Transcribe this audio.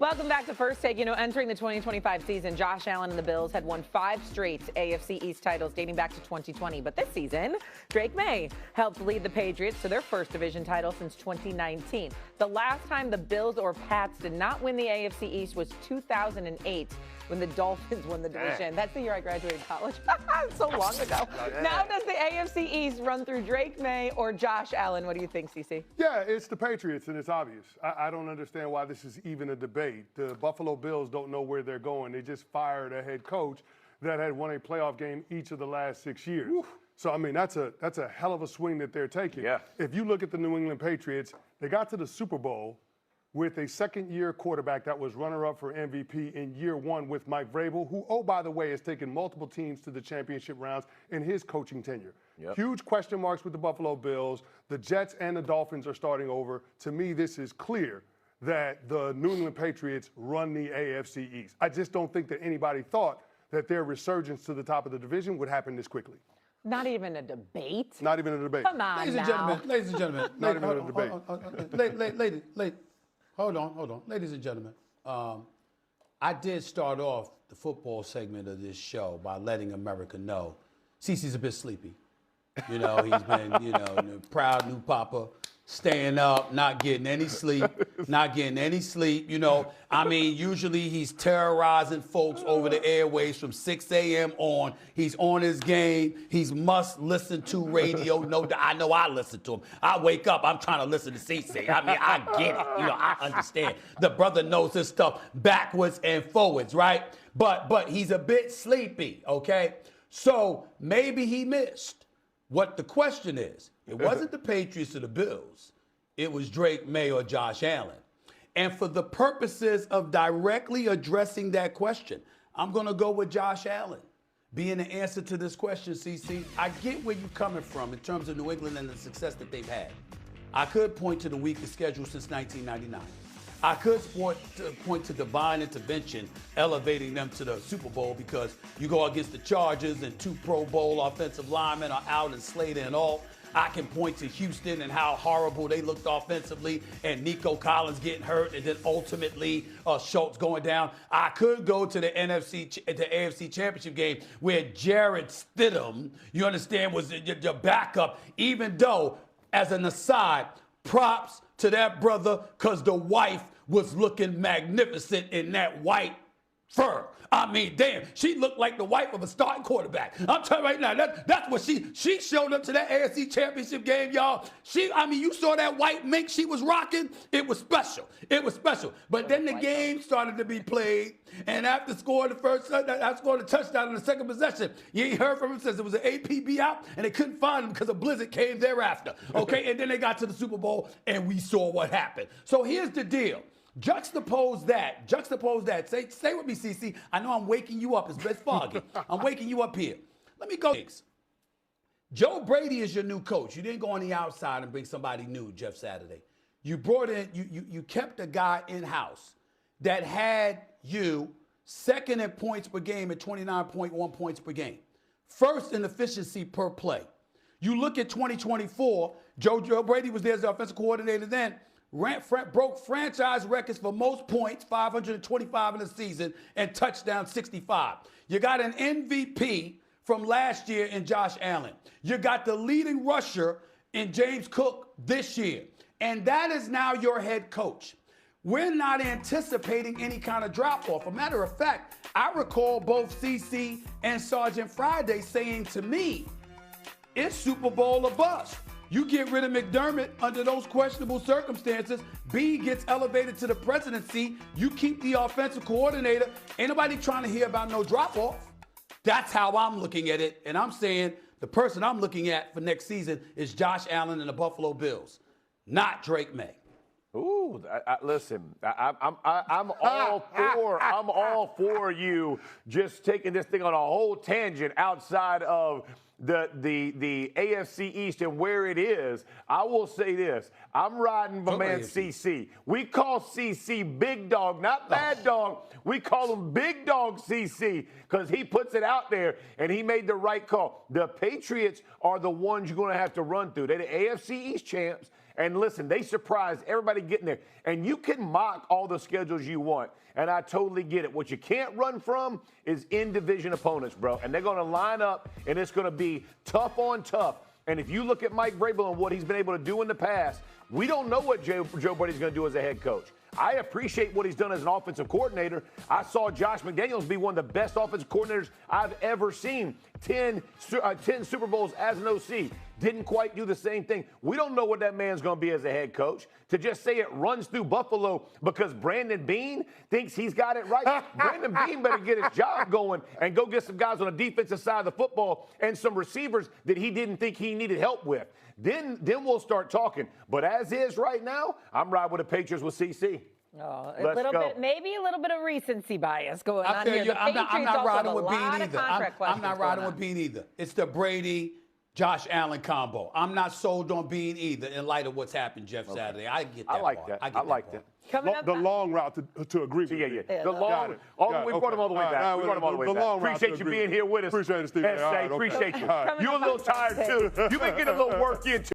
Welcome back to First Take. Entering the 2025 season, Josh Allen and the Bills had won 5 straight AFC East titles dating back to 2020. But this season, Drake Maye helped lead the Patriots to their first division title since 2019. The last time the Bills or Pats did not win the AFC East was 2008 when the Dolphins won the division. That's the year I graduated college. So long ago. Now does the AFC East run through Drake Maye or Josh Allen? What do you think, CC? Yeah, it's the Patriots, and it's obvious. I don't understand why this is even a debate. The Buffalo Bills don't know where they're going. They just fired a head coach that had won a playoff game each of the last 6 years. Oof. So, I mean, that's a hell of a swing that they're taking. Yeah. If you look at the New England Patriots, they got to the Super Bowl with a second-year quarterback that was runner-up for MVP in year one with Mike Vrabel, who, oh, by the way, has taken multiple teams to the championship rounds in his coaching tenure. Yep. Huge question marks with the Buffalo Bills. The Jets and the Dolphins are starting over. To me, this is clear that the New England Patriots run the AFC East. I just don't think that anybody thought that their resurgence to the top of the division would happen this quickly. Not even a debate? Not even a debate. Come on Ladies and gentlemen, Not even a debate. Hold on. Ladies and gentlemen, I did start off the football segment of this show by letting America know CeCe's a bit sleepy. He's been, proud new papa, staying up, not getting any sleep. Usually he's terrorizing folks over the airwaves from 6 a.m. on. He's on his game. He's must listen to radio. No, I know I listen to him. I wake up, I'm trying to listen to CC. I get it. I understand. The brother knows his stuff backwards and forwards, right? But he's a bit sleepy, okay? So maybe he missed what the question is. It wasn't the Patriots or the Bills. It was Drake Maye or Josh Allen. And for the purposes of directly addressing that question, I'm going to go with Josh Allen being the answer to this question, CC. I get where you're coming from in terms of New England and the success that they've had. I could point to the weakest schedule since 1999. I could point to divine intervention elevating them to the Super Bowl because you go against the Chargers and 2 Pro Bowl offensive linemen are out and Slater and all. I can point to Houston and how horrible they looked offensively and Nico Collins getting hurt and then ultimately Schultz going down. I could go to the AFC Championship game where Jared Stidham, you understand, was your backup, even though, as an aside, props to that brother because the wife was looking magnificent in that white fur. Damn, she looked like the wife of a starting quarterback. I'm telling you right now, that's what she showed up to that AFC Championship game, y'all. You saw that white mink she was rocking. It was special. But then the game started to be played, and after scoring I scored a touchdown in the second possession. You ain't heard from him since it was an APB out, and they couldn't find him because a blizzard came thereafter. Okay, and then they got to the Super Bowl, and we saw what happened. So here's the deal. Juxtapose that. Stay with me, CC. I know I'm waking you up. It's foggy. I'm waking you up here. Let me go. Joe Brady is your new coach. You didn't go on the outside and bring somebody new, Jeff Saturday. You brought in, you kept a guy in-house that had you second in points per game at 29.1 points per game. First in efficiency per play. You look at 2024, Joe Brady was there as the offensive coordinator then. Broke franchise records for most points, 525 in the season, and touchdown 65. You got an MVP from last year in Josh Allen. You got the leading rusher in James Cook this year. And that is now your head coach. We're not anticipating any kind of drop-off. A matter of fact, I recall both CC and Sergeant Friday saying to me, it's Super Bowl or bust. You get rid of McDermott under those questionable circumstances. B gets elevated to the presidency. You keep the offensive coordinator. Ain't nobody trying to hear about no drop-off. That's how I'm looking at it. And I'm saying the person I'm looking at for next season is Josh Allen and the Buffalo Bills, not Drake Maye. Ooh, listen, I'm all for you just taking this thing on a whole tangent outside of the AFC East and where it is. I will say this. I'm riding my man CC. We call CC Big Dog, not Bad Dog. We call him Big Dog CC because he puts it out there and he made the right call. The Patriots are the ones you're going to have to run through. They're the AFC East champs. And listen, they surprised everybody getting there. And you can mock all the schedules you want, and I totally get it. What you can't run from is in-division opponents, bro. And they're going to line up, and it's going to be tough on tough. And if you look at Mike Vrabel and what he's been able to do in the past, we don't know what Joe Brady's going to do as a head coach. I appreciate what he's done as an offensive coordinator. I saw Josh McDaniels be one of the best offensive coordinators I've ever seen. 10 Super Bowls as an OC. Didn't quite do the same thing. We don't know what that man's going to be as a head coach. To just say it runs through Buffalo because Brandon Beane thinks he's got it right. Brandon Beane better get his job going and go get some guys on the defensive side of the football and some receivers that he didn't think he needed help with. Then we'll start talking. But as is right now, I'm riding with the Patriots with CC. Oh, maybe a little bit of recency bias going on here. I'm not riding with Beane either. I'm not riding with Beane either. It's the Brady, Josh Allen combo. I'm not sold on Beane either in light of what's happened Jeff Saturday. I get that. I like that. I like that. The long route to agree with you. Yeah. The long, we brought him all the way back. We brought him all the way back. Appreciate you being here with us. Appreciate it, Steve. Appreciate you. You're a little tired, too. You've been getting a little work into